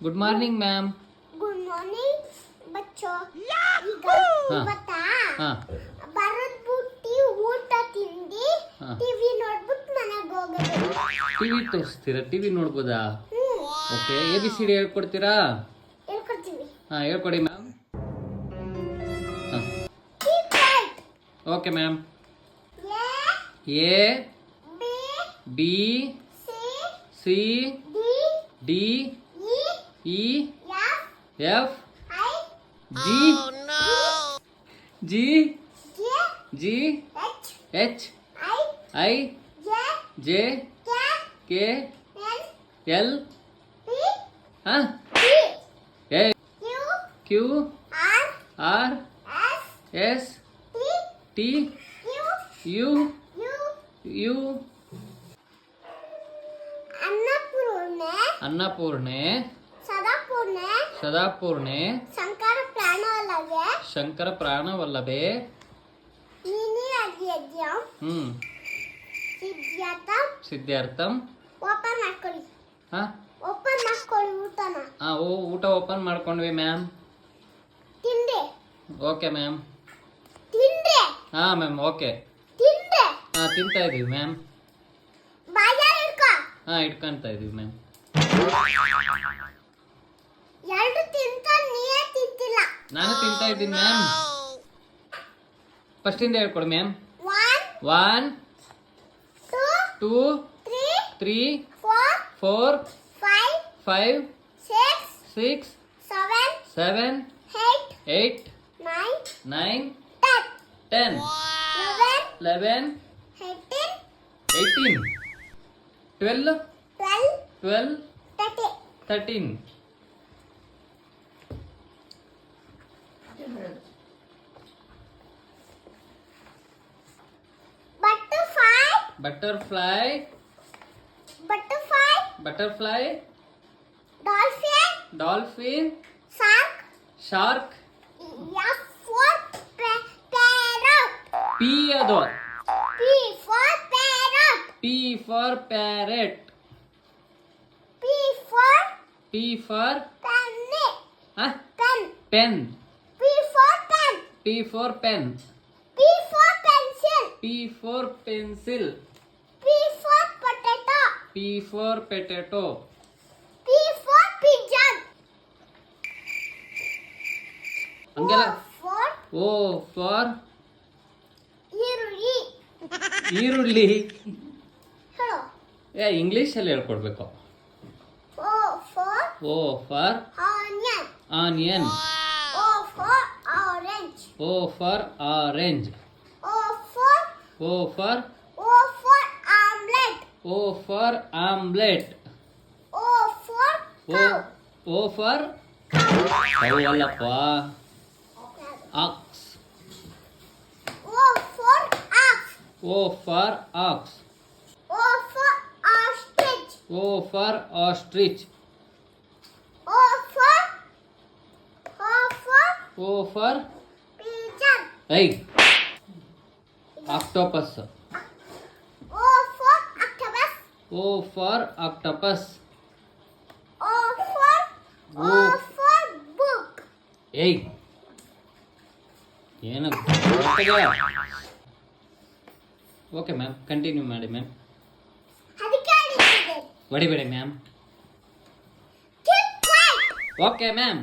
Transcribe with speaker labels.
Speaker 1: Good morning ma'am.
Speaker 2: Good morning ಬಚ್ಚೋ. ಈಗ ಇವತ್ತಾ ಬರೋದ್ ಬಿಟ್ಟು ಊಟ ತಿಂದು ಟಿವಿ ನೋಡ್ಬಿಟ್ಟು ಮನೆಗೆ ಹೋಗೋದು.
Speaker 1: ಟಿವಿ ತೋರಿಸ್ತೀರಾ? ಟಿವಿ ನೋಡ್ಬೋದಾ? ಓಕೆ, ABCD ಹೇಳ್ಕೊಡ್ತೀರಾ?
Speaker 2: ಹೇಳ್ಕೊಡ್ತೀವಿ.
Speaker 1: ಹೇಳ್ಕೊಡಿ ma'am. Okay ma'am. A B C D E F G G H I J K L Q R S T U U ಅನ್ನಪೂರ್ಣೆ ಸದಾಪೂರ್ಣೆ ಶಂಕರ ಪ್ರಾಣವಲ್ಲಭೆ ಸಿದ್ಧಾರ್ಥಂ.
Speaker 2: ಓಪನ್ ಮಾಡ್ಕೊಳ್ಳಿ.
Speaker 1: ಊಟ ಓಪನ್ ಮಾಡ್ಕೊಂಡ್ವಿ ಮ್ಯಾಮ್.
Speaker 2: ತಿಂದೆ.
Speaker 1: Okay ma'am.
Speaker 2: ತಿಂದೆ.
Speaker 1: Ma'am okay.
Speaker 2: ತಿಂದೆ.
Speaker 1: ತಿಂತಾ ಇದೀವಿ ಮ್ಯಾಮ್.
Speaker 2: ಬಾಯಲ್ಲಿ ಇಟ್ಕೋ.
Speaker 1: ಇಟ್ಕೊಂತಾ ಇದೀವಿ ಮ್ಯಾಮ್.
Speaker 2: ಎರಡು ತಿಂತ ನೀಯೇ ತಿಂತಿಲ್ಲ.
Speaker 1: ನಾನು ತಿಂತಾ ಇದ್ದೀನಿ ಮ್ಯಾಮ್. ಫಸ್ಟ್ ಇಂದ ಹೇಳ್ಕೊಡಿ ma'am. 1 2 3 4 5 6 7 8 9 10 11 18 12 13. Butterfly. Dolphin. Shark. P ಅದು. P for parrot. P for pen. P for pen. P for pencil. P for potato. ಹಂಗೆಲ್ಲ. O for ಈರುಳ್ಳಿ. ಇಂಗ್ಲಿಷ್ ಅಲ್ಲಿ ಹೇಳ್ಕೊಡ್ಬೇಕು. O for onion. O for orange. O for omelette. O for ಅವಲ್ಲಪ್ಪ. Ox. O for ox. O for ostrich. O for octopus. O for octopus.
Speaker 2: book.
Speaker 1: ಏನು? Okay ma'am, continue ಮಾಡಿ ma'am. ಹೊಡಿಬೇಡಿ ma'am. Okay ma'am.